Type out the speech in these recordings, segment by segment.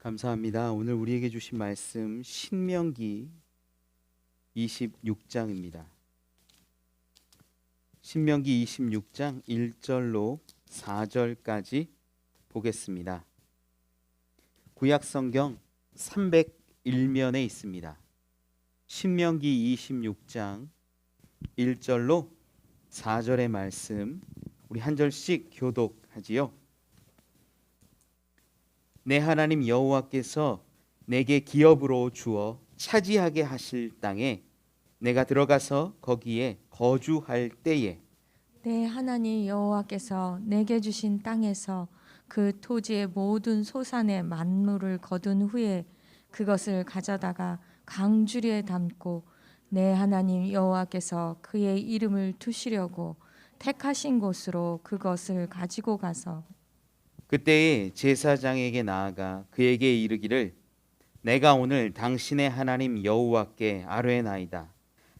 감사합니다. 오늘 우리에게 주신 말씀 신명기 26장입니다. 신명기 26장 1절로 4절까지 보겠습니다. 구약성경 301면에 있습니다. 신명기 26장 1절로 4절의 말씀 우리 한 절씩 교독하지요. 내 하나님 여호와께서 내게 기업으로 주어 차지하게 하실 땅에 내가 들어가서 거기에 거주할 때에 내 하나님 여호와께서 내게 주신 땅에서 그 토지의 모든 소산의 만물을 거둔 후에 그것을 가져다가 강주리에 담고 내 하나님 여호와께서 그의 이름을 두시려고 택하신 곳으로 그것을 가지고 가서 그때에 제사장에게 나아가 그에게 이르기를 내가 오늘 당신의 하나님 여호와께 아뢰나이다.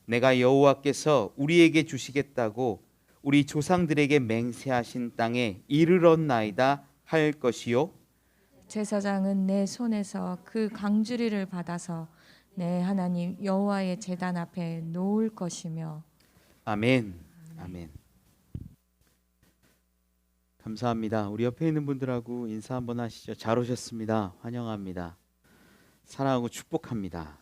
내가 여호와께서 우리에게 주시겠다고 우리 조상들에게 맹세하신 땅에 이르렀나이다 할 것이요. 제사장은 내 손에서 그 강주리를 받아서 내 하나님 여호와의 제단 앞에 놓을 것이며 아멘. 아멘. 감사합니다. 우리 옆에 있는 분들하고 인사 한번 하시죠. 잘 오셨습니다. 환영합니다. 사랑하고 축복합니다.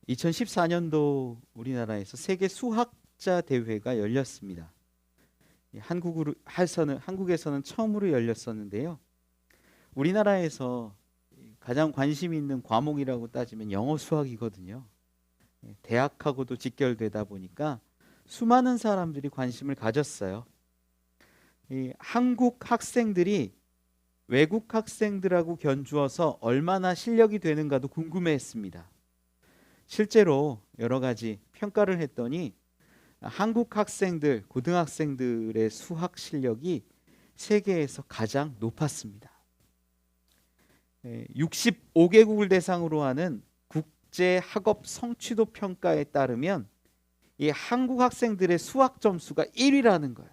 2014년도 우리나라에서 세계 수학자 대회가 열렸습니다. 한국에서는 처음으로 열렸었는데요. 우리나라에서 가장 관심 있는 과목이라고 따지면 영어 수학이거든요. 대학하고도 직결되다 보니까 수많은 사람들이 관심을 가졌어요. 한국 학생들이 외국 학생들하고 견주어서 얼마나 실력이 되는가도 궁금해했습니다. 실제로 여러 가지 평가를 했더니 한국 학생들, 고등학생들의 수학 실력이 세계에서 가장 높았습니다. 65개국을 대상으로 하는 국제 학업 성취도 평가에 따르면 이 한국 학생들의 수학 점수가 1위라는 거예요.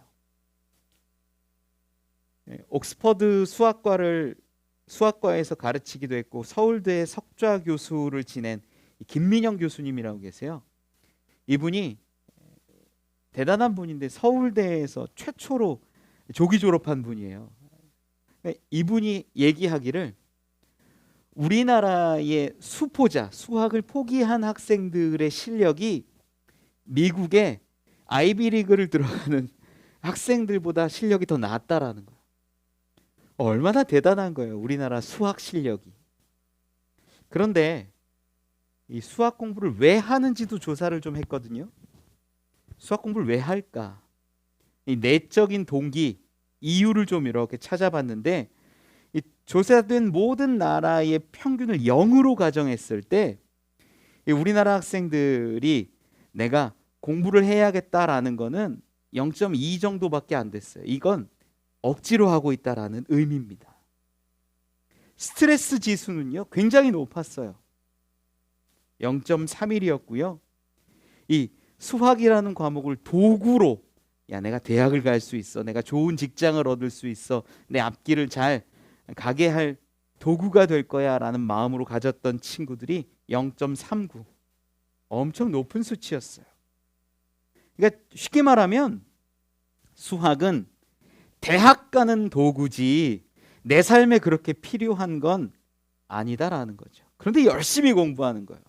옥스퍼드 수학과에서 가르치기도 했고 서울대 석좌 교수를 지낸 김민영 교수님이라고 계세요. 이분이 대단한 분인데 서울대에서 최초로 조기 졸업한 분이에요. 이분이 얘기하기를 우리나라의 수포자, 수학을 포기한 학생들의 실력이 미국의 아이비리그를 들어가는 학생들보다 실력이 더 낫다라는 거예요. 얼마나 대단한 거예요, 우리나라 수학 실력이. 그런데 이 수학 공부를 왜 하는지도 조사를 좀 했거든요. 수학 공부를 왜 할까? 이 내적인 동기, 이유를 좀 이렇게 찾아봤는데 이 조사된 모든 나라의 평균을 0으로 가정했을 때 우리나라 학생들이 내가 공부를 해야겠다라는 거는 0.2 정도밖에 안 됐어요. 이건 억지로 하고 있다라는 의미입니다. 스트레스 지수는요 굉장히 높았어요. 0.31이었고요. 이 수학이라는 과목을 도구로 내가 대학을 갈 수 있어, 내가 좋은 직장을 얻을 수 있어, 내 앞길을 잘 가게 할 도구가 될 거야 라는 마음으로 가졌던 친구들이 0.39, 엄청 높은 수치였어요. 그러니까 쉽게 말하면 수학은 대학 가는 도구지 내 삶에 그렇게 필요한 건 아니다라는 거죠. 그런데 열심히 공부하는 거예요.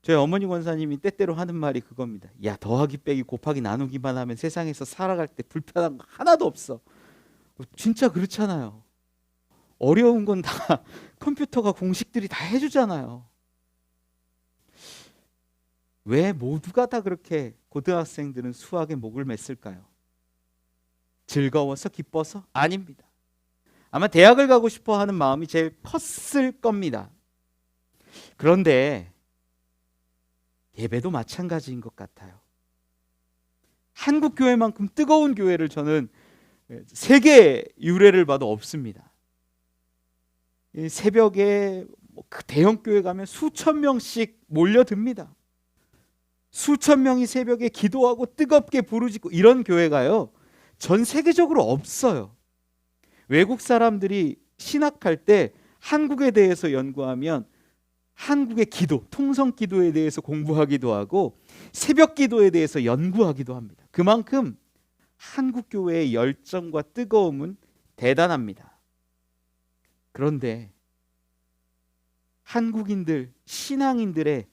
저희 어머니 권사님이 때때로 하는 말이 그겁니다. 야, 더하기 빼기 곱하기 나누기만 하면 세상에서 살아갈 때 불편한 거 하나도 없어. 진짜 그렇잖아요. 어려운 건 다 컴퓨터가 공식들이 다 해주잖아요. 왜 모두가 다 그렇게 고등학생들은 수학에 목을 맸을까요? 즐거워서 기뻐서? 아닙니다. 아마 대학을 가고 싶어 하는 마음이 제일 컸을 겁니다. 그런데 예배도 마찬가지인 것 같아요. 한국 교회만큼 뜨거운 교회를 저는 세계 유례를 봐도 없습니다. 새벽에 대형 교회 가면 수천 명씩 몰려듭니다. 수천 명이 새벽에 기도하고 뜨겁게 부르짖고 이런 교회가요 전 세계적으로 없어요. 외국 사람들이 신학할 때 한국에 대해서 연구하면 한국의 기도, 통성 기도에 대해서 공부하기도 하고 새벽 기도에 대해서 연구하기도 합니다. 그만큼 한국 교회의 열정과 뜨거움은 대단합니다. 그런데 한국인들, 신앙인들의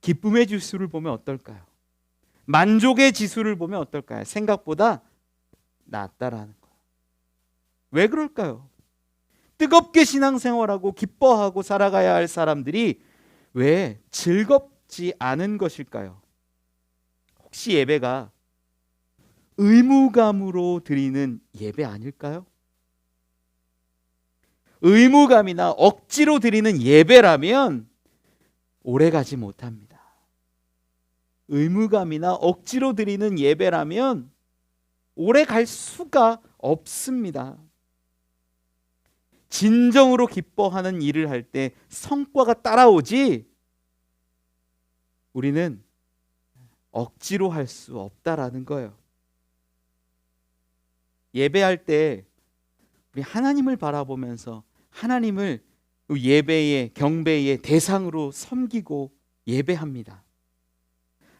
기쁨의 지수를 보면 어떨까요? 만족의 지수를 보면 어떨까요? 생각보다 낮다라는 거예요. 왜 그럴까요? 뜨겁게 신앙생활하고 기뻐하고 살아가야 할 사람들이 왜 즐겁지 않은 것일까요? 혹시 예배가 의무감으로 드리는 예배 아닐까요? 의무감이나 억지로 드리는 예배라면 오래 가지 못합니다. 의무감이나 억지로 드리는 예배라면 오래 갈 수가 없습니다. 진정으로 기뻐하는 일을 할 때 성과가 따라오지 우리는 억지로 할 수 없다라는 거예요. 예배할 때 우리 하나님을 바라보면서 하나님을 예배의 경배의 대상으로 섬기고 예배합니다.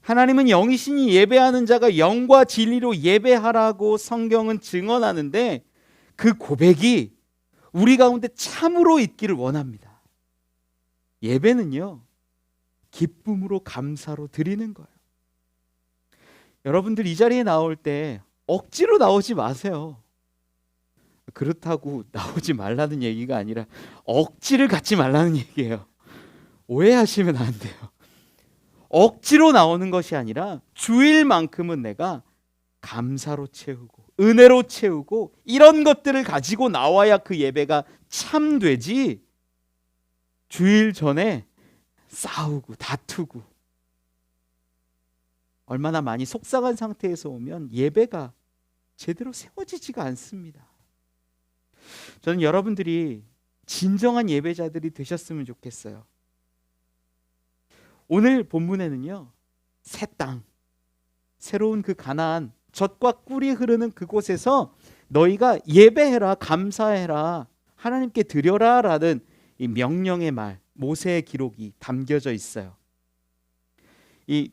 하나님은 영이시니 예배하는 자가 영과 진리로 예배하라고 성경은 증언하는데 그 고백이 우리 가운데 참으로 있기를 원합니다. 예배는요, 기쁨으로 감사로 드리는 거예요. 여러분들 이 자리에 나올 때 억지로 나오지 마세요. 그렇다고 나오지 말라는 얘기가 아니라 억지를 갖지 말라는 얘기예요. 오해하시면 안 돼요. 억지로 나오는 것이 아니라 주일만큼은 내가 감사로 채우고 은혜로 채우고 이런 것들을 가지고 나와야 그 예배가 참 되지, 주일 전에 싸우고 다투고 얼마나 많이 속상한 상태에서 오면 예배가 제대로 세워지지가 않습니다. 저는 여러분들이 진정한 예배자들이 되셨으면 좋겠어요. 오늘 본문에는요, 새 땅, 새로운 그 가나안, 젖과 꿀이 흐르는 그곳에서 너희가 예배해라, 감사해라, 하나님께 드려라 라는 이 명령의 말, 모세의 기록이 담겨져 있어요. 이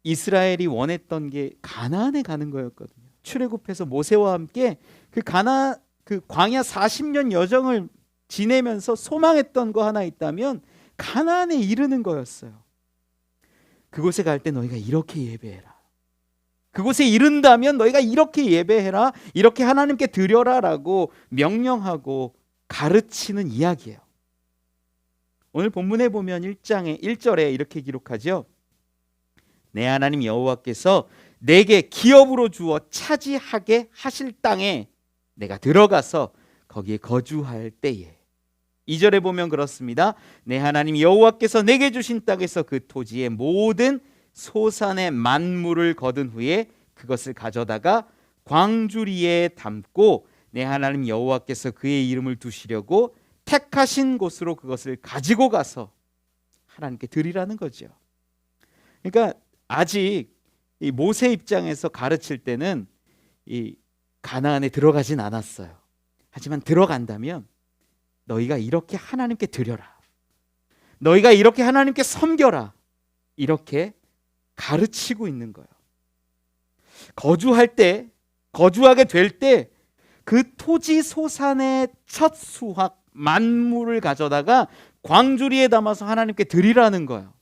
이스라엘이 원했던 게 가나안에 가는 거였거든요. 출애굽해서 모세와 함께 그 광야 40년 여정을 지내면서 소망했던 거 하나 있다면 가나안에 이르는 거였어요. 그곳에 갈 때 너희가 이렇게 예배해라. 그곳에 이른다면 너희가 이렇게 예배해라. 이렇게 하나님께 드려라라고 명령하고 가르치는 이야기예요. 오늘 본문에 보면 1장의 1절에 이렇게 기록하죠. 내 하나님 여호와께서 내게 기업으로 주어 차지하게 하실 땅에 내가 들어가서 거기에 거주할 때에. 2절에 보면 그렇습니다. 내 하나님 여호와께서 내게 주신 땅에서 그 토지의 모든 소산의 만물을 거둔 후에 그것을 가져다가 광주리에 담고 내 하나님 여호와께서 그의 이름을 두시려고 택하신 곳으로 그것을 가지고 가서 하나님께 드리라는 거죠. 그러니까 아직 이 모세 입장에서 가르칠 때는 이 가나안에 들어가진 않았어요. 하지만 들어간다면 너희가 이렇게 하나님께 드려라, 너희가 이렇게 하나님께 섬겨라, 이렇게 가르치고 있는 거예요. 거주할 때, 거주하게 될 때 그 토지 소산의 첫 수확 만물을 가져다가 광주리에 담아서 하나님께 드리라는 거예요.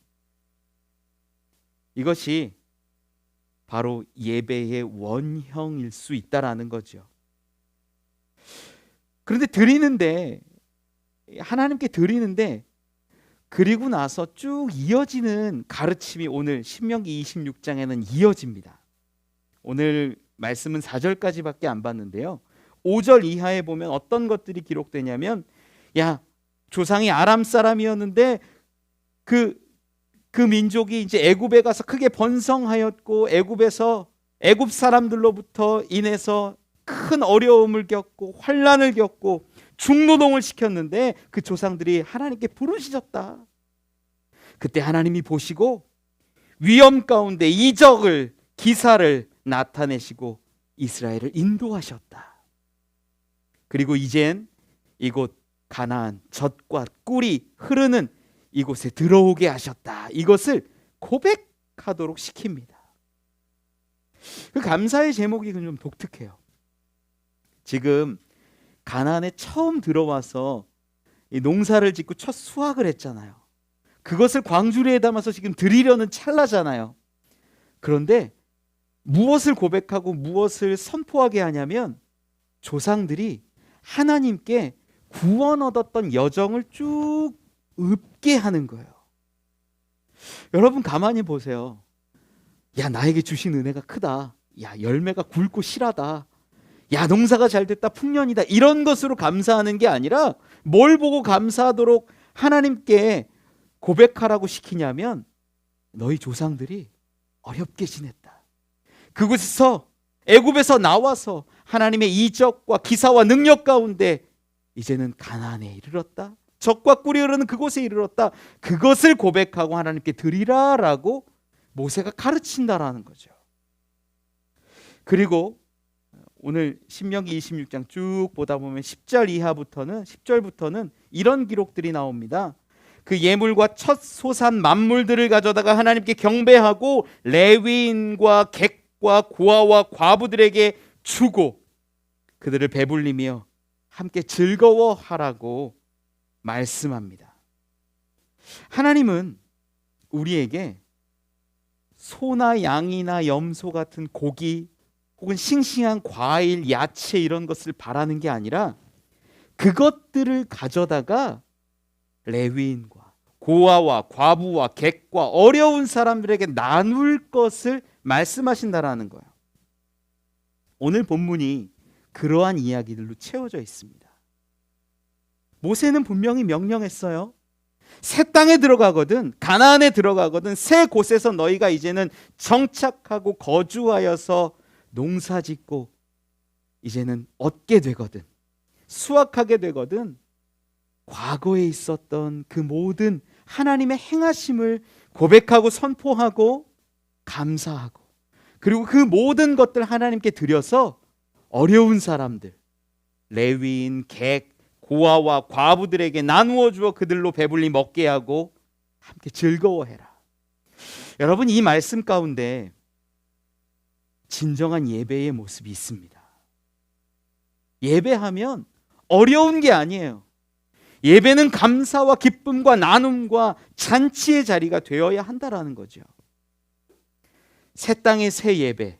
이것이 바로 예배의 원형일 수 있다라는 거죠. 그런데 드리는데, 하나님께 드리는데 그리고 나서 쭉 이어지는 가르침이 오늘 신명기 26장에는 이어집니다. 오늘 말씀은 4절까지밖에 안 봤는데요, 5절 이하에 보면 어떤 것들이 기록되냐면, 야, 조상이 아람 사람이었는데 그 민족이 이제 애굽에 가서 크게 번성하였고 애굽 사람들로부터 인해서 큰 어려움을 겪고 환난을 겪고 중노동을 시켰는데 그 조상들이 하나님께 부르짖었다. 그때 하나님이 보시고 위험 가운데 이적을, 기사를 나타내시고 이스라엘을 인도하셨다. 그리고 이젠 이곳 가나안 젖과 꿀이 흐르는 이곳에 들어오게 하셨다. 이것을 고백하도록 시킵니다. 그 감사의 제목이 좀 독특해요. 지금 가나안에 처음 들어와서 이 농사를 짓고 첫 수확을 했잖아요. 그것을 광주리에 담아서 지금 드리려는 찰나잖아요. 그런데 무엇을 고백하고 무엇을 선포하게 하냐면 조상들이 하나님께 구원 얻었던 여정을 쭉 읊게 하는 거예요. 여러분 가만히 보세요. 야, 나에게 주신 은혜가 크다. 야, 열매가 굵고 실하다. 야, 농사가 잘 됐다. 풍년이다. 이런 것으로 감사하는 게 아니라 뭘 보고 감사하도록 하나님께 고백하라고 시키냐면 너희 조상들이 어렵게 지냈다. 그곳에서 애굽에서 나와서 하나님의 이적과 기사와 능력 가운데 이제는 가나안에 이르렀다. 젖과 꿀이 흐르는 그곳에 이르렀다. 그것을 고백하고 하나님께 드리라라고 모세가 가르친다라는 거죠. 그리고 오늘 신명기 26장 쭉 보다 보면 10절부터는 이런 기록들이 나옵니다. 그 예물과 첫 소산 만물들을 가져다가 하나님께 경배하고 레위인과 객과 고아와 과부들에게 주고 그들을 배불리며 함께 즐거워하라고 말씀합니다. 하나님은 우리에게 소나 양이나 염소 같은 고기 혹은 싱싱한 과일, 야채 이런 것을 바라는 게 아니라 그것들을 가져다가 레위인과 고아와 과부와 객과 어려운 사람들에게 나눌 것을 말씀하신다라는 거예요. 오늘 본문이 그러한 이야기들로 채워져 있습니다. 모세는 분명히 명령했어요. 새 땅에 들어가거든 가나안에 들어가거든 새 곳에서 너희가 이제는 정착하고 거주하여서 농사짓고 이제는 얻게 되거든 수확하게 되거든 과거에 있었던 그 모든 하나님의 행하심을 고백하고 선포하고 감사하고 그리고 그 모든 것들 하나님께 드려서 어려운 사람들 레위인, 객, 고아와 과부들에게 나누어 주어 그들로 배불리 먹게 하고 함께 즐거워해라. 여러분 이 말씀 가운데 진정한 예배의 모습이 있습니다. 예배하면 어려운 게 아니에요. 예배는 감사와 기쁨과 나눔과 잔치의 자리가 되어야 한다라는 거죠. 새 땅의 새 예배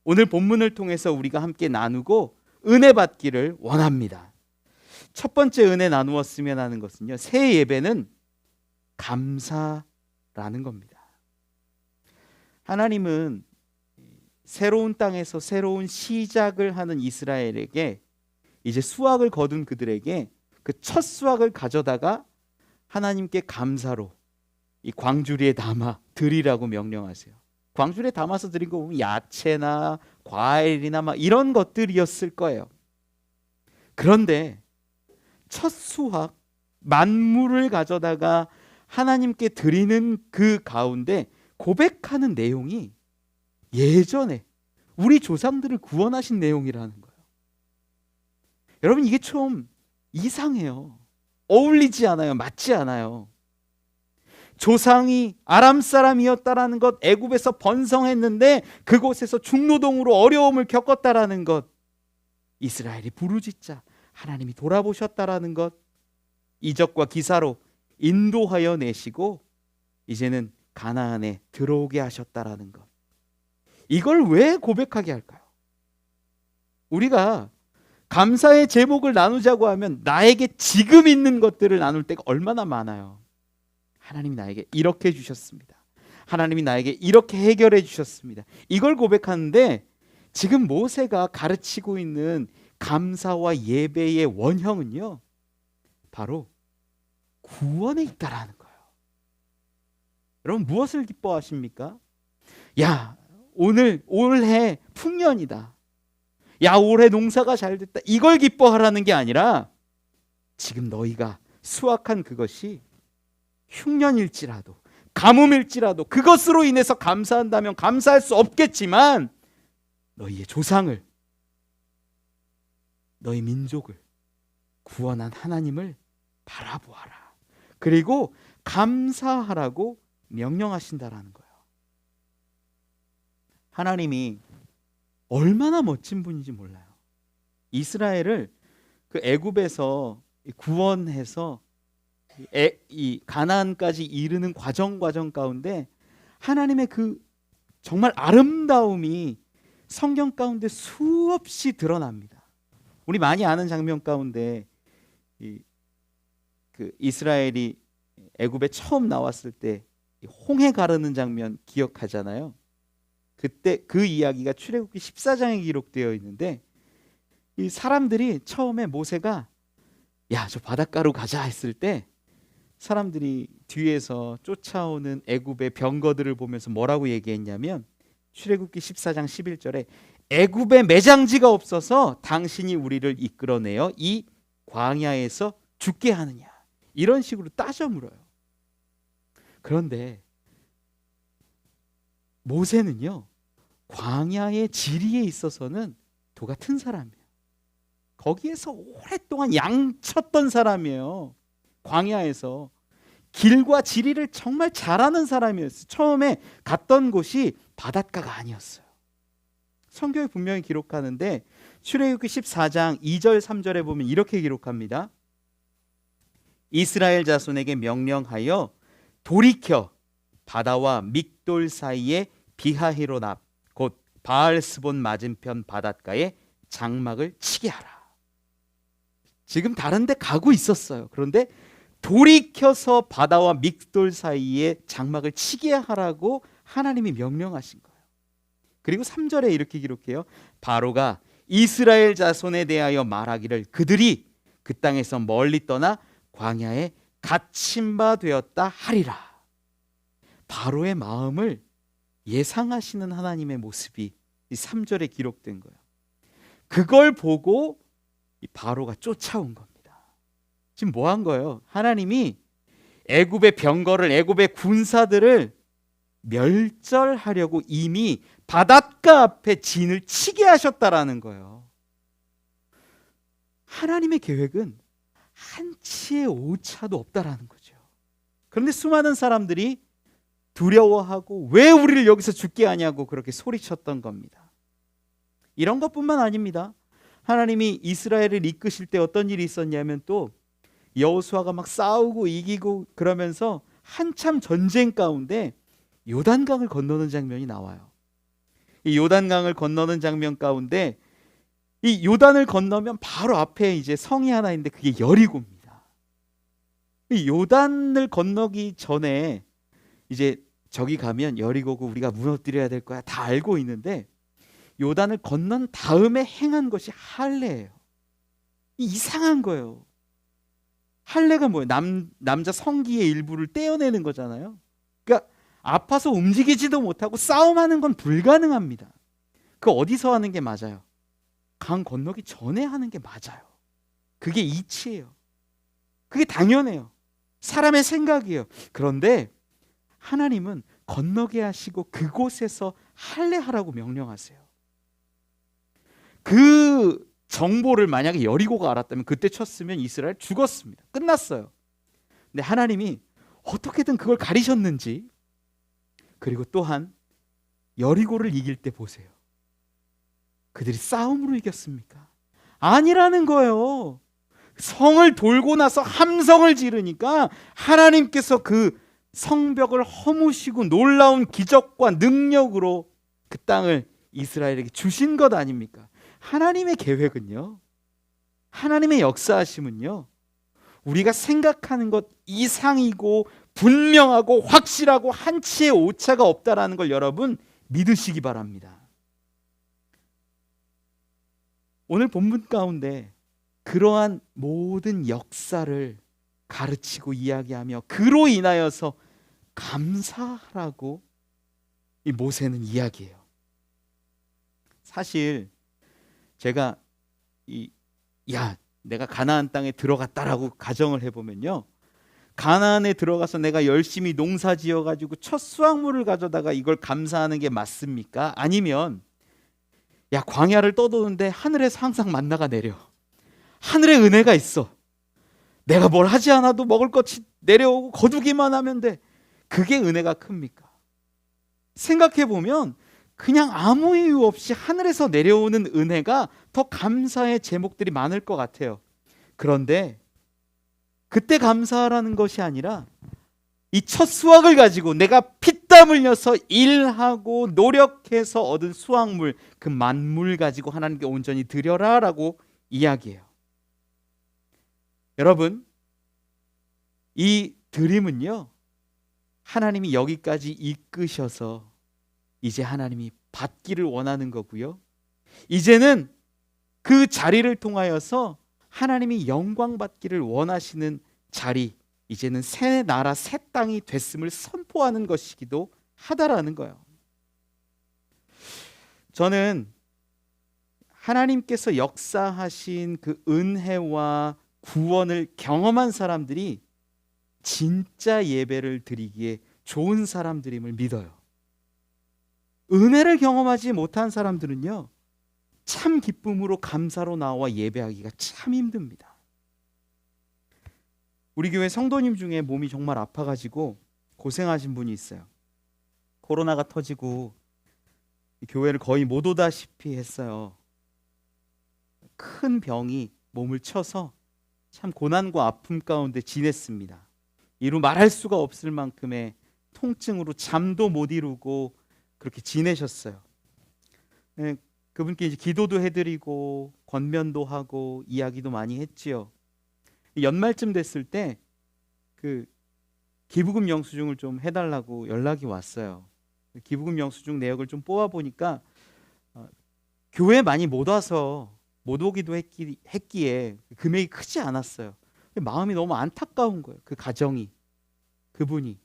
오늘 본문을 통해서 우리가 함께 나누고 은혜 받기를 원합니다. 첫 번째 은혜 나누었으면 하는 것은요. 새 예배는 감사라는 겁니다. 하나님은 새로운 땅에서 새로운 시작을 하는 이스라엘에게 이제 수확을 거둔 그들에게 그 첫 수확을 가져다가 하나님께 감사로 이 광주리에 담아 드리라고 명령하세요. 광주리에 담아서 드린 거 보면 야채나 과일이나 막 이런 것들이었을 거예요. 그런데 첫 수확 만물을 가져다가 하나님께 드리는 그 가운데 고백하는 내용이 예전에 우리 조상들을 구원하신 내용이라는 거예요. 여러분 이게 좀 이상해요. 어울리지 않아요. 맞지 않아요. 조상이 아람 사람이었다라는 것, 애굽에서 번성했는데 그곳에서 중노동으로 어려움을 겪었다라는 것, 이스라엘이 부르짖자 하나님이 돌아보셨다라는 것, 이적과 기사로 인도하여 내시고 이제는 가나안에 들어오게 하셨다라는 것. 이걸 왜 고백하게 할까요? 우리가 감사의 제목을 나누자고 하면 나에게 지금 있는 것들을 나눌 때가 얼마나 많아요. 하나님이 나에게 이렇게 해주셨습니다. 하나님이 나에게 이렇게 해결해 주셨습니다. 이걸 고백하는데 지금 모세가 가르치고 있는 감사와 예배의 원형은요, 바로 구원에 있다라는 거예요. 여러분 무엇을 기뻐하십니까? 야, 올해 풍년이다. 야, 올해 농사가 잘 됐다. 이걸 기뻐하라는 게 아니라 지금 너희가 수확한 그것이 흉년일지라도 가뭄일지라도 그것으로 인해서 감사한다면 감사할 수 없겠지만 너희의 조상을, 너희 민족을 구원한 하나님을 바라보아라. 그리고 감사하라고 명령하신다라는 거예요. 하나님이 얼마나 멋진 분인지 몰라요. 이스라엘을 그 애굽에서 구원해서 이 가나안까지 이르는 과정 가운데 하나님의 그 정말 아름다움이 성경 가운데 수없이 드러납니다. 우리 많이 아는 장면 가운데 그 이스라엘이 애굽에 처음 나왔을 때 홍해 가르는 장면 기억하잖아요. 그때 그 이야기가 출애굽기 14장에 기록되어 있는데, 이 사람들이 처음에 모세가 야, 저 바닷가로 가자 했을 때 사람들이 뒤에서 쫓아오는 애굽의 병거들을 보면서 뭐라고 얘기했냐면, 출애굽기 14장 11절에 애굽에 매장지가 없어서 당신이 우리를 이끌어내어 이 광야에서 죽게 하느냐, 이런 식으로 따져 물어요. 그런데 모세는요, 광야의 지리에 있어서는 도 같은 사람이에요. 거기에서 오랫동안 양쳤던 사람이에요. 광야에서 길과 지리를 정말 잘 아는 사람이었어요. 처음에 갔던 곳이 바닷가가 아니었어요. 성경에 분명히 기록하는데 출애굽기 14장 2절 3절에 보면 이렇게 기록합니다. 이스라엘 자손에게 명령하여 돌이켜 바다와 믹돌 사이에 비하히롯 앞 곧 바알스본 맞은편 바닷가에 장막을 치게 하라. 지금 다른 데 가고 있었어요. 그런데 돌이켜서 바다와 믹돌 사이에 장막을 치게 하라고 하나님이 명령하신 거예요. 그리고 3절에 이렇게 기록해요. 바로가 이스라엘 자손에 대하여 말하기를 그들이 그 땅에서 멀리 떠나 광야에 갇힌 바 되었다 하리라. 바로의 마음을 예상하시는 하나님의 모습이 이 3절에 기록된 거예요. 그걸 보고 이 바로가 쫓아온 겁니다. 지금 뭐 한 거예요? 하나님이 애굽의 병거를, 애굽의 군사들을 멸절하려고 이미 바닷가 앞에 진을 치게 하셨다라는 거예요. 하나님의 계획은 한치의 오차도 없다라는 거죠. 그런데 수많은 사람들이 두려워하고 왜 우리를 여기서 죽게 하냐고 그렇게 소리쳤던 겁니다. 이런 것뿐만 아닙니다. 하나님이 이스라엘을 이끄실 때 어떤 일이 있었냐면, 또 여호수아가 막 싸우고 이기고 그러면서 한참 전쟁 가운데 요단강을 건너는 장면이 나와요. 이 요단강을 건너는 장면 가운데 이 요단을 건너면 바로 앞에 이제 성이 하나 있는데 그게 여리고입니다. 이 요단을 건너기 전에 이제 저기 가면 여리고고 우리가 무너뜨려야 될 거야 다 알고 있는데, 요단을 건넌 다음에 행한 것이 할례예요. 이상한 거예요. 할례가 뭐예요? 남자 성기의 일부를 떼어내는 거잖아요. 그러니까 아파서 움직이지도 못하고 싸움하는 건 불가능합니다. 그 어디서 하는 게 맞아요? 강 건너기 전에 하는 게 맞아요. 그게 이치예요. 그게 당연해요. 사람의 생각이에요. 그런데 하나님은 건너게 하시고 그곳에서 할례하라고 명령하세요. 그 정보를 만약에 여리고가 알았다면 그때 쳤으면 이스라엘 죽었습니다. 끝났어요. 근데 하나님이 어떻게든 그걸 가리셨는지, 그리고 또한 여리고를 이길 때 보세요. 그들이 싸움으로 이겼습니까? 아니라는 거예요. 성을 돌고 나서 함성을 지르니까 하나님께서 그 성벽을 허무시고 놀라운 기적과 능력으로 그 땅을 이스라엘에게 주신 것 아닙니까? 하나님의 계획은요, 하나님의 역사하심은요, 우리가 생각하는 것 이상이고 분명하고 확실하고 한치의 오차가 없다라는 걸 여러분 믿으시기 바랍니다. 오늘 본문 가운데 그러한 모든 역사를 가르치고 이야기하며 그로 인하여서 감사하라고 이 모세는 이야기해요. 사실 제가 내가 가나안 땅에 들어갔다라고 가정을 해보면요, 가나안에 들어가서 내가 열심히 농사 지어가지고 첫 수확물을 가져다가 이걸 감사하는 게 맞습니까? 아니면 야, 광야를 떠도는데 하늘에서 항상 만나가 내려. 하늘에 은혜가 있어. 내가 뭘 하지 않아도 먹을 것이 내려오고 거두기만 하면 돼. 그게 은혜가 큽니까? 생각해 보면 그냥 아무 이유 없이 하늘에서 내려오는 은혜가 더 감사의 제목들이 많을 것 같아요. 그런데 그때 감사하라는 것이 아니라 이 첫 수확을 가지고 내가 피땀 흘려서 일하고 노력해서 얻은 수확물, 그 만물 가지고 하나님께 온전히 드려라라고 이야기해요. 여러분, 이 드림은요, 하나님이 여기까지 이끄셔서 이제 하나님이 받기를 원하는 거고요. 이제는 그 자리를 통하여서 하나님이 영광 받기를 원하시는 자리, 이제는 새 나라 새 땅이 됐음을 선포하는 것이기도 하다라는 거예요. 저는 하나님께서 역사하신 그 은혜와 구원을 경험한 사람들이 진짜 예배를 드리기에 좋은 사람들임을 믿어요. 은혜를 경험하지 못한 사람들은요, 참 기쁨으로 감사로 나와 예배하기가 참 힘듭니다. 우리 교회 성도님 중에 몸이 정말 아파가지고 고생하신 분이 있어요. 코로나가 터지고 교회를 거의 못 오다시피 했어요. 큰 병이 몸을 쳐서 참 고난과 아픔 가운데 지냈습니다. 이루 말할 수가 없을 만큼의 통증으로 잠도 못 이루고 그렇게 지내셨어요. 그분께 이제 기도도 해드리고 권면도 하고 이야기도 많이 했지요. 연말쯤 됐을 때 그 기부금 영수증을 좀 해달라고 연락이 왔어요. 기부금 영수증 내역을 좀 뽑아 보니까 교회 많이 못 와서 못 오기도 했기에 금액이 크지 않았어요. 마음이 너무 안타까운 거예요. 그 가정이, 그분이.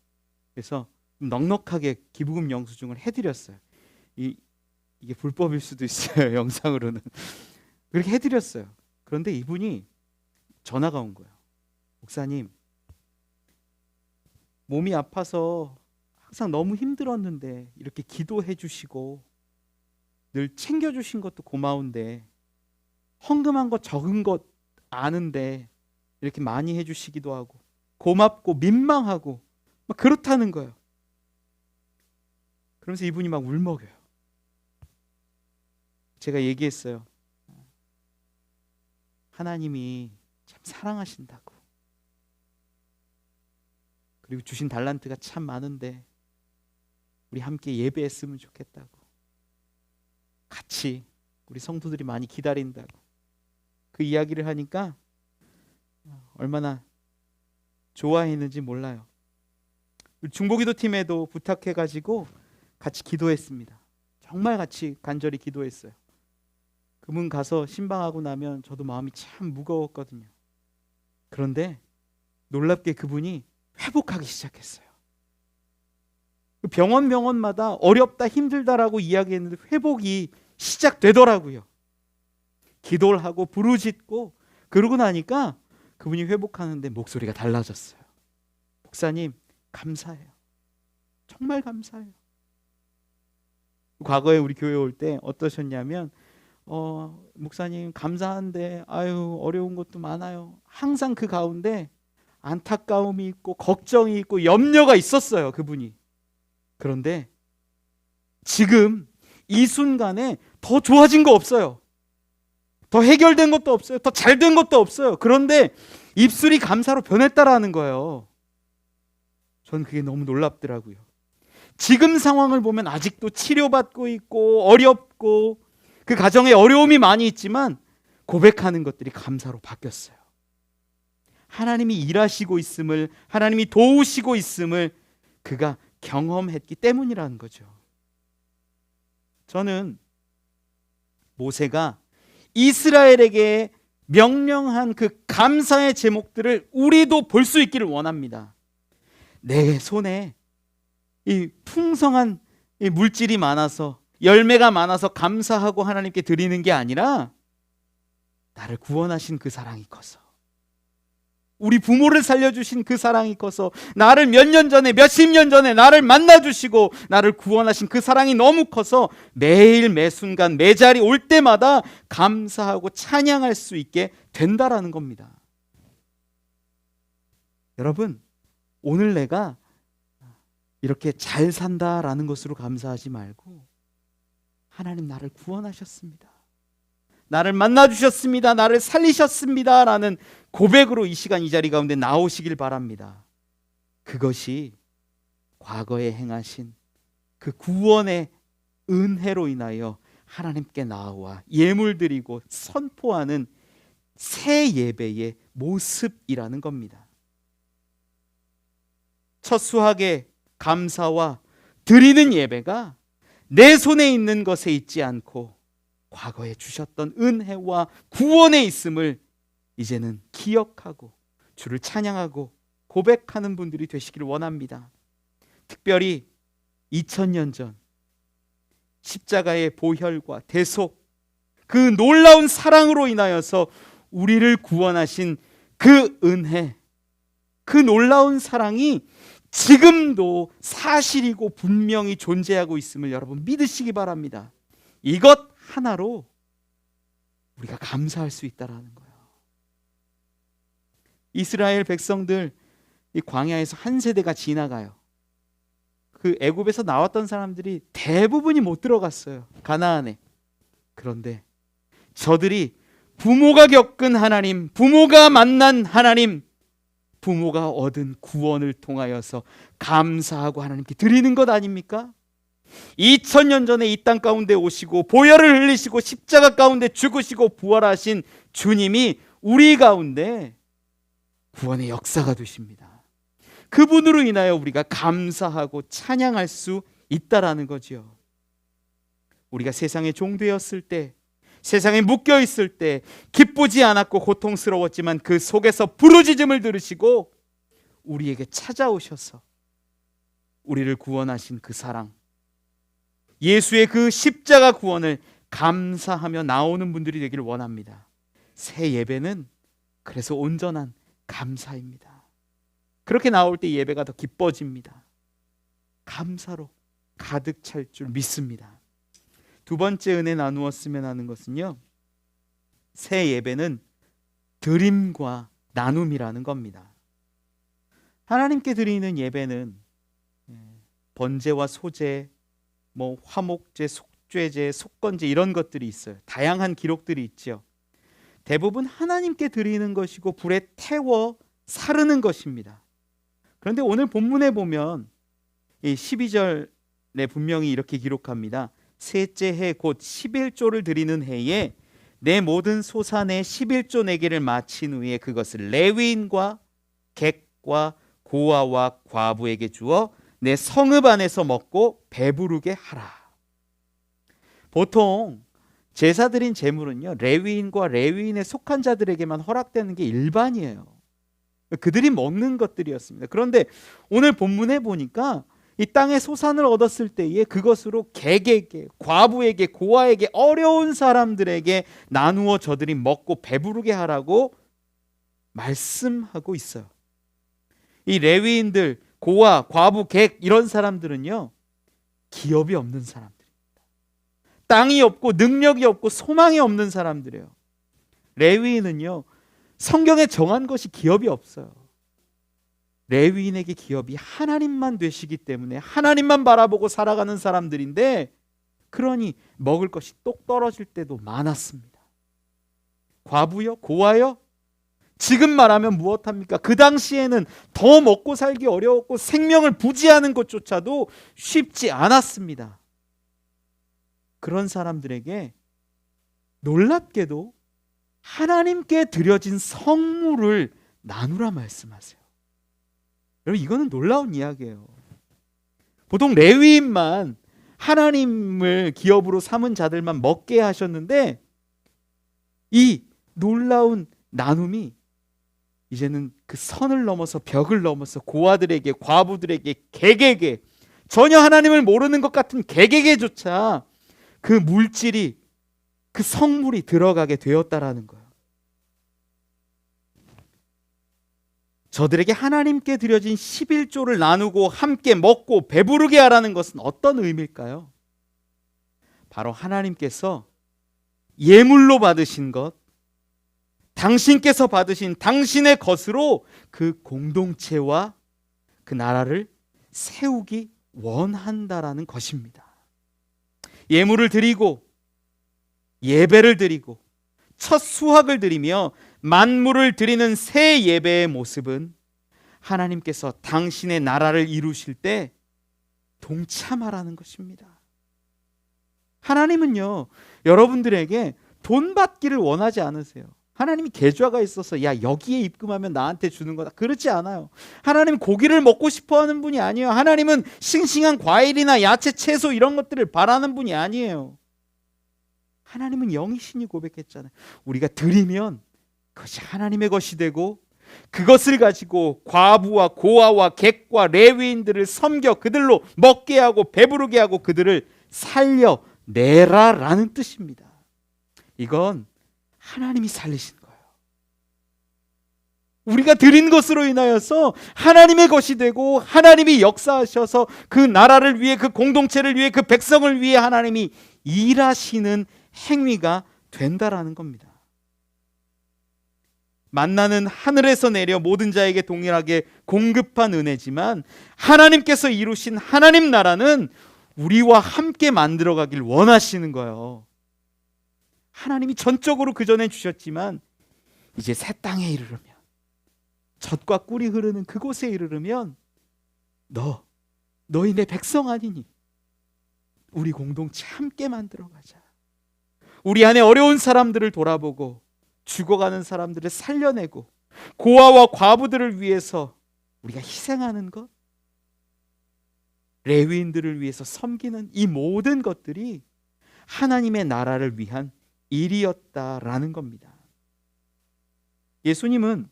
그래서 넉넉하게 기부금 영수증을 해드렸어요. 이게 불법일 수도 있어요. 영상으로는. 그렇게 해드렸어요. 그런데 이분이 전화가 온 거예요. 목사님, 몸이 아파서 항상 너무 힘들었는데 이렇게 기도해 주시고 늘 챙겨주신 것도 고마운데 헌금한 거 적은 것 아는데 이렇게 많이 해주시기도 하고 고맙고 민망하고 막 그렇다는 거예요. 그러면서 이분이 막 울먹여요. 제가 얘기했어요. 하나님이 참 사랑하신다고. 그리고 주신 달란트가 참 많은데 우리 함께 예배했으면 좋겠다고. 같이 우리 성도들이 많이 기다린다고. 그 이야기를 하니까 얼마나 좋아했는지 몰라요. 중보기도 팀에도 부탁해가지고 같이 기도했습니다. 정말 같이 간절히 기도했어요. 그분 가서 신방하고 나면 저도 마음이 참 무거웠거든요. 그런데 놀랍게 그분이 회복하기 시작했어요. 병원마다 어렵다 힘들다라고 이야기했는데 회복이 시작되더라고요. 기도를 하고 부르짖고 그러고 나니까 그분이 회복하는데 목소리가 달라졌어요. 목사님 감사해요. 정말 감사해요. 과거에 우리 교회 올 때 어떠셨냐면 목사님 감사한데 아유 어려운 것도 많아요. 항상 그 가운데 안타까움이 있고 걱정이 있고 염려가 있었어요. 그분이. 그런데 지금 이 순간에 더 좋아진 거 없어요. 더 해결된 것도 없어요. 더 잘된 것도 없어요. 그런데 입술이 감사로 변했다라는 거예요. 전 그게 너무 놀랍더라고요. 지금 상황을 보면 아직도 치료받고 있고 어렵고 그 가정에 어려움이 많이 있지만 고백하는 것들이 감사로 바뀌었어요. 하나님이 일하시고 있음을, 하나님이 도우시고 있음을 그가 경험했기 때문이라는 거죠. 저는 모세가 이스라엘에게 명령한 그 감사의 제목들을 우리도 볼 수 있기를 원합니다. 내 손에 이 풍성한 이 물질이 많아서 열매가 많아서 감사하고 하나님께 드리는 게 아니라 나를 구원하신 그 사랑이 커서 우리 부모를 살려주신 그 사랑이 커서 나를 몇 년 전에 몇십 년 전에 나를 만나주시고 나를 구원하신 그 사랑이 너무 커서 매일 매순간 매자리 올 때마다 감사하고 찬양할 수 있게 된다라는 겁니다. 여러분, 오늘 내가 이렇게 잘 산다라는 것으로 감사하지 말고 하나님 나를 구원하셨습니다. 나를 만나주셨습니다. 나를 살리셨습니다. 라는 고백으로 이 시간 이 자리 가운데 나오시길 바랍니다. 그것이 과거에 행하신 그 구원의 은혜로 인하여 하나님께 나와 예물 드리고 선포하는 새 예배의 모습이라는 겁니다. 첫 수학의 감사와 드리는 예배가 내 손에 있는 것에 있지 않고 과거에 주셨던 은혜와 구원에 있음을 이제는 기억하고 주를 찬양하고 고백하는 분들이 되시기를 원합니다. 특별히 2000년 전 십자가의 보혈과 대속, 그 놀라운 사랑으로 인하여서 우리를 구원하신 그 은혜, 그 놀라운 사랑이 지금도 사실이고 분명히 존재하고 있음을 여러분 믿으시기 바랍니다. 이것 하나로 우리가 감사할 수 있다라는 거예요. 이스라엘 백성들 이 광야에서 한 세대가 지나가요. 그 애굽에서 나왔던 사람들이 대부분이 못 들어갔어요, 가나안에. 그런데 저들이 부모가 겪은 하나님, 부모가 만난 하나님, 부모가 얻은 구원을 통하여서 감사하고 하나님께 드리는 것 아닙니까? 2000년 전에 이 땅 가운데 오시고 보혈을 흘리시고 십자가 가운데 죽으시고 부활하신 주님이 우리 가운데 구원의 역사가 되십니다. 그분으로 인하여 우리가 감사하고 찬양할 수 있다라는 거죠. 우리가 세상에 종되었을 때, 세상에 묶여 있을 때 기쁘지 않았고 고통스러웠지만 그 속에서 부르짖음을 들으시고 우리에게 찾아오셔서 우리를 구원하신 그 사랑, 예수의 그 십자가 구원을 감사하며 나오는 분들이 되기를 원합니다. 새 예배는 그래서 온전한 감사입니다. 그렇게 나올 때 예배가 더 기뻐집니다. 감사로 가득 찰 줄 믿습니다. 두 번째 은혜 나누었으면 하는 것은요, 새 예배는 드림과 나눔이라는 겁니다. 하나님께 드리는 예배는 번제와 소제, 화목제, 속죄제, 속건제 이런 것들이 있어요. 다양한 기록들이 있죠. 대부분 하나님께 드리는 것이고 불에 태워 사르는 것입니다. 그런데 오늘 본문에 보면 이 12절에 분명히 이렇게 기록합니다. 셋째 해 곧 11조를 드리는 해에 내 모든 소산의 11조 내기를 마친 후에 그것을 레위인과 객과 고아와 과부에게 주어 내 성읍 안에서 먹고 배부르게 하라. 보통 제사 드린 제물은요, 레위인과 레위인에 속한 자들에게만 허락되는 게 일반이에요. 그들이 먹는 것들이었습니다. 그런데 오늘 본문에 보니까 이 땅의 소산을 얻었을 때에 그것으로 객에게, 과부에게, 고아에게, 어려운 사람들에게 나누어 저들이 먹고 배부르게 하라고 말씀하고 있어요. 이 레위인들, 고아, 과부, 객 이런 사람들은요, 기업이 없는 사람들입니다. 땅이 없고 능력이 없고 소망이 없는 사람들이에요. 레위인은요, 성경에 정한 것이 기업이 없어요. 레위인에게 기업이 하나님만 되시기 때문에 하나님만 바라보고 살아가는 사람들인데, 그러니 먹을 것이 똑 떨어질 때도 많았습니다. 과부요? 고아요? 지금 말하면 무엇합니까? 그 당시에는 더 먹고 살기 어려웠고 생명을 부지하는 것조차도 쉽지 않았습니다. 그런 사람들에게 놀랍게도 하나님께 드려진 성물을 나누라 말씀하세요. 여러분, 이거는 놀라운 이야기예요. 보통 레위인만, 하나님을 기업으로 삼은 자들만 먹게 하셨는데, 이 놀라운 나눔이 이제는 그 선을 넘어서 벽을 넘어서 고아들에게, 과부들에게, 객에게, 전혀 하나님을 모르는 것 같은 객에게조차 그 물질이, 그 성물이 들어가게 되었다라는 거예요. 저들에게 하나님께 드려진 11조를 나누고 함께 먹고 배부르게 하라는 것은 어떤 의미일까요? 바로 하나님께서 예물로 받으신 것, 당신께서 받으신 당신의 것으로 그 공동체와 그 나라를 세우기 원한다라는 것입니다. 예물을 드리고 예배를 드리고 첫 수확을 드리며 만물을 드리는 새 예배의 모습은 하나님께서 당신의 나라를 이루실 때 동참하라는 것입니다. 하나님은요, 여러분들에게 돈 받기를 원하지 않으세요. 하나님이 계좌가 있어서 야 여기에 입금하면 나한테 주는 거다, 그렇지 않아요. 하나님 고기를 먹고 싶어 하는 분이 아니에요. 하나님은 싱싱한 과일이나 야채, 채소 이런 것들을 바라는 분이 아니에요. 하나님은 영이신이 고백했잖아요. 우리가 드리면 그것이 하나님의 것이 되고 그것을 가지고 과부와 고아와 객과 레위인들을 섬겨 그들로 먹게 하고 배부르게 하고 그들을 살려내라라는 뜻입니다. 이건 하나님이 살리신 거예요. 우리가 드린 것으로 인하여서 하나님의 것이 되고 하나님이 역사하셔서 그 나라를 위해, 그 공동체를 위해, 그 백성을 위해 하나님이 일하시는 행위가 된다라는 겁니다. 만나는 하늘에서 내려 모든 자에게 동일하게 공급한 은혜지만 하나님께서 이루신 하나님 나라는 우리와 함께 만들어가길 원하시는 거예요. 하나님이 전적으로 그 전에 주셨지만 이제 새 땅에 이르르면, 젖과 꿀이 흐르는 그곳에 이르르면 너희 내 백성 아니니 우리 공동체 함께 만들어가자. 우리 안에 어려운 사람들을 돌아보고 죽어가는 사람들을 살려내고 고아와 과부들을 위해서 우리가 희생하는 것, 레위인들을 위해서 섬기는 이 모든 것들이 하나님의 나라를 위한 일이었다라는 겁니다. 예수님은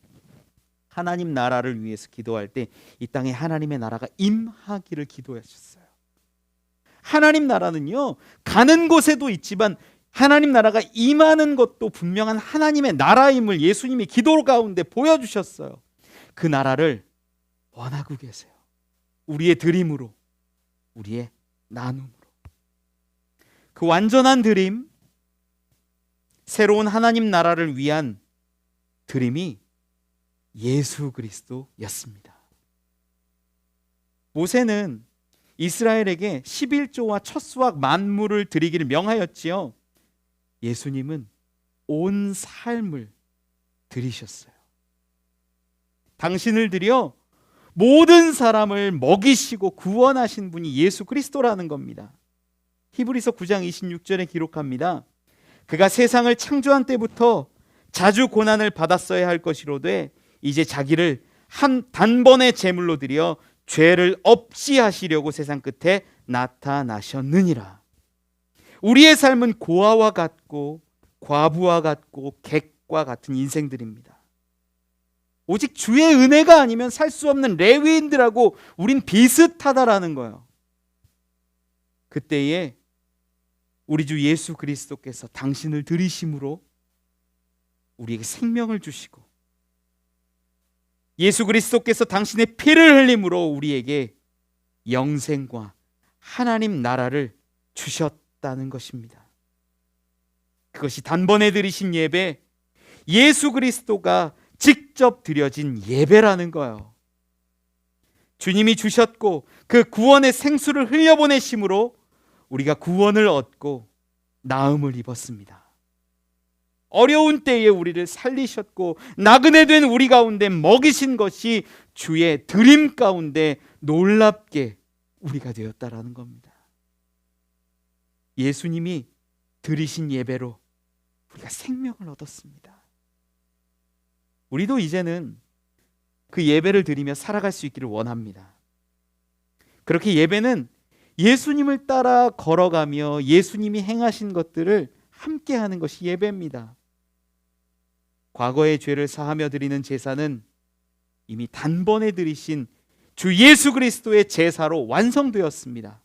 하나님 나라를 위해서 기도할 때 이 땅에 하나님의 나라가 임하기를 기도하셨어요. 하나님 나라는요, 가는 곳에도 있지만 하나님 나라가 임하는 것도 분명한 하나님의 나라임을 예수님이 기도 가운데 보여주셨어요. 그 나라를 원하고 계세요. 우리의 드림으로, 우리의 나눔으로. 그 완전한 드림, 새로운 하나님 나라를 위한 드림이 예수 그리스도였습니다. 모세는 이스라엘에게 11조와 첫 수확 만물을 드리기를 명하였지요. 예수님은 온 삶을 드리셨어요. 당신을 드려 모든 사람을 먹이시고 구원하신 분이 예수 그리스도라는 겁니다. 히브리서 9장 26절에 기록합니다. 그가 세상을 창조한 때부터 자주 고난을 받았어야 할 것이로되 이제 자기를 한 단번에 제물로 드려 죄를 없이 하시려고 세상 끝에 나타나셨느니라. 우리의 삶은 고아와 같고 과부와 같고 객과 같은 인생들입니다. 오직 주의 은혜가 아니면 살 수 없는 레위인들하고 우린 비슷하다라는 거예요. 그때에 우리 주 예수 그리스도께서 당신을 들이심으로 우리에게 생명을 주시고 예수 그리스도께서 당신의 피를 흘림으로 우리에게 영생과 하나님 나라를 주셨다는 것입니다. 그것이 단번에 드리신 예배, 예수 그리스도가 직접 드려진 예배라는 거예요. 주님이 주셨고 그 구원의 생수를 흘려보내심으로 우리가 구원을 얻고 나음을 입었습니다. 어려운 때에 우리를 살리셨고 나그네 된 우리 가운데 먹이신 것이 주의 드림 가운데 놀랍게 우리가 되었다라는 겁니다. 예수님이 드리신 예배로 우리가 생명을 얻었습니다. 우리도 이제는 그 예배를 드리며 살아갈 수 있기를 원합니다. 그렇게 예배는 예수님을 따라 걸어가며 예수님이 행하신 것들을 함께 하는 것이 예배입니다. 과거의 죄를 사하며 드리는 제사는 이미 단번에 드리신 주 예수 그리스도의 제사로 완성되었습니다.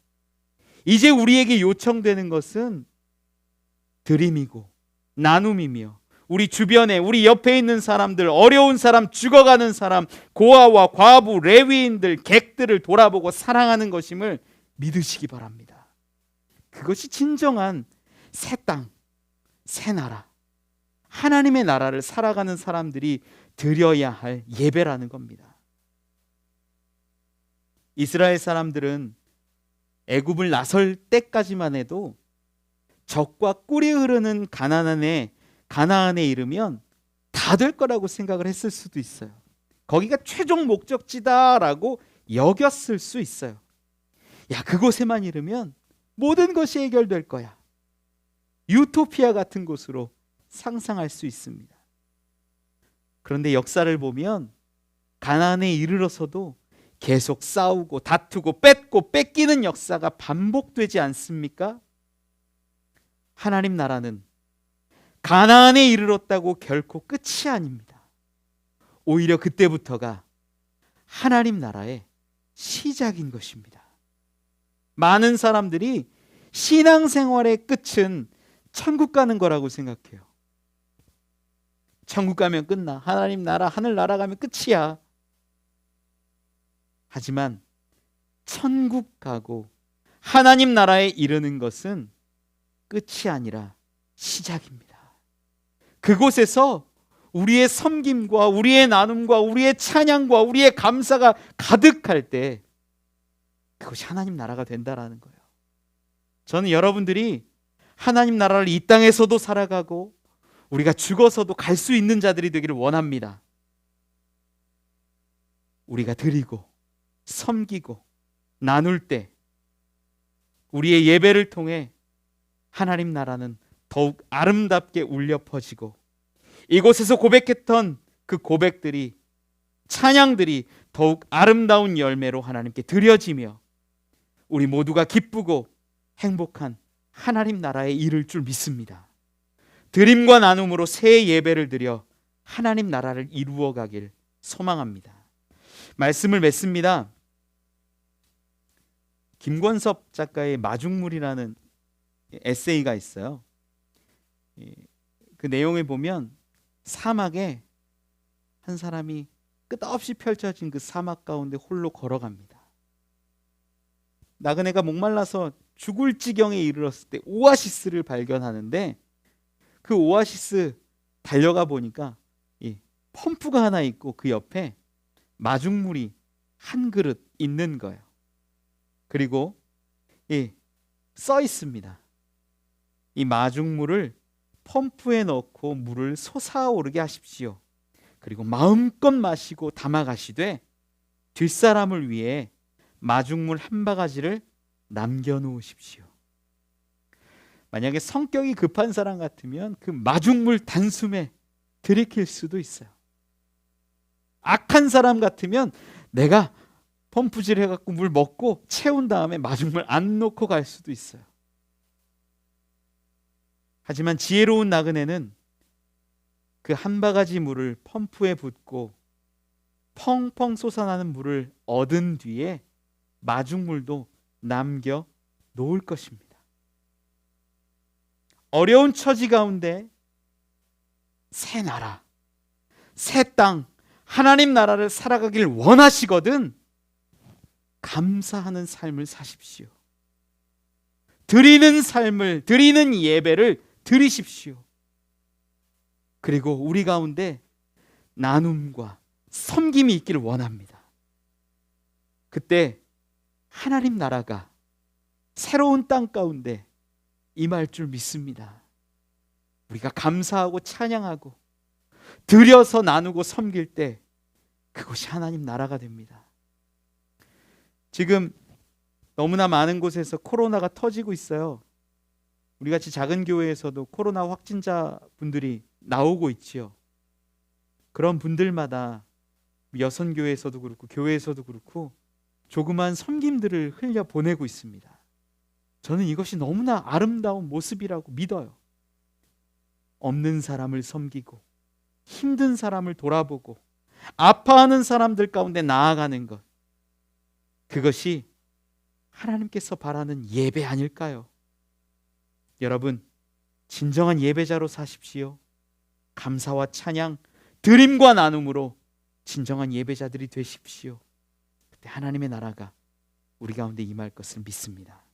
이제 우리에게 요청되는 것은 드림이고 나눔이며 우리 주변에, 우리 옆에 있는 사람들, 어려운 사람, 죽어가는 사람, 고아와 과부, 레위인들, 객들을 돌아보고 사랑하는 것임을 믿으시기 바랍니다. 그것이 진정한 새 땅, 새 나라, 하나님의 나라를 살아가는 사람들이 드려야 할 예배라는 겁니다. 이스라엘 사람들은 애굽을 나설 때까지만 해도 적과 꿀이 흐르는 가나안에 이르면 다 될 거라고 생각을 했을 수도 있어요. 거기가 최종 목적지다라고 여겼을 수 있어요. 야, 그곳에만 이르면 모든 것이 해결될 거야. 유토피아 같은 곳으로 상상할 수 있습니다. 그런데 역사를 보면 가나안에 이르러서도 계속 싸우고 다투고 뺏고 뺏기는 역사가 반복되지 않습니까? 하나님 나라는 가나안에 이르렀다고 결코 끝이 아닙니다. 오히려 그때부터가 하나님 나라의 시작인 것입니다. 많은 사람들이 신앙생활의 끝은 천국 가는 거라고 생각해요. 천국 가면 끝나. 하나님 나라, 하늘 나라 가면 끝이야. 하지만 천국 가고 하나님 나라에 이르는 것은 끝이 아니라 시작입니다. 그곳에서 우리의 섬김과 우리의 나눔과 우리의 찬양과 우리의 감사가 가득할 때 그것이 하나님 나라가 된다라는 거예요. 저는 여러분들이 하나님 나라를 이 땅에서도 살아가고 우리가 죽어서도 갈 수 있는 자들이 되기를 원합니다. 우리가 드리고 섬기고 나눌 때 우리의 예배를 통해 하나님 나라는 더욱 아름답게 울려 퍼지고 이곳에서 고백했던 그 고백들이, 찬양들이 더욱 아름다운 열매로 하나님께 드려지며 우리 모두가 기쁘고 행복한 하나님 나라에 이를 줄 믿습니다. 드림과 나눔으로 새 예배를 드려 하나님 나라를 이루어 가길 소망합니다. 말씀을 맺습니다. 김권섭 작가의 마중물이라는 에세이가 있어요. 그 내용에 보면 사막에 한 사람이 끝없이 펼쳐진 그 사막 가운데 홀로 걸어갑니다. 나그네가 목말라서 죽을 지경에 이르렀을 때 오아시스를 발견하는데 그 오아시스 달려가 보니까 펌프가 하나 있고 그 옆에 마중물이 한 그릇 있는 거예요. 그리고 써 있습니다. 이 마중물을 펌프에 넣고 물을 솟아오르게 하십시오. 그리고 마음껏 마시고 담아가시되 뒷사람을 위해 마중물 한 바가지를 남겨놓으십시오. 만약에 성격이 급한 사람 같으면 그 마중물 단숨에 들이킬 수도 있어요. 악한 사람 같으면 내가 펌프질 해갖고 물 먹고 채운 다음에 마중물 안 놓고 갈 수도 있어요. 하지만 지혜로운 나그네는 그 한 바가지 물을 펌프에 붓고 펑펑 솟아나는 물을 얻은 뒤에 마중물도 남겨 놓을 것입니다. 어려운 처지 가운데 새 나라, 새 땅, 하나님 나라를 살아가길 원하시거든 감사하는 삶을 사십시오. 드리는 삶을, 드리는 예배를 드리십시오. 그리고 우리 가운데 나눔과 섬김이 있기를 원합니다. 그때 하나님 나라가 새로운 땅 가운데 임할 줄 믿습니다. 우리가 감사하고 찬양하고 드려서 나누고 섬길 때 그것이 하나님 나라가 됩니다. 지금 너무나 많은 곳에서 코로나가 터지고 있어요. 우리 같이 작은 교회에서도 코로나 확진자 분들이 나오고 있지요. 그런 분들마다 여선교회에서도 그렇고 교회에서도 그렇고 조그만 섬김들을 흘려 보내고 있습니다. 저는 이것이 너무나 아름다운 모습이라고 믿어요. 없는 사람을 섬기고 힘든 사람을 돌아보고 아파하는 사람들 가운데 나아가는 것, 그것이 하나님께서 바라는 예배 아닐까요? 여러분, 진정한 예배자로 사십시오. 감사와 찬양, 드림과 나눔으로 진정한 예배자들이 되십시오. 그때 하나님의 나라가 우리 가운데 임할 것을 믿습니다.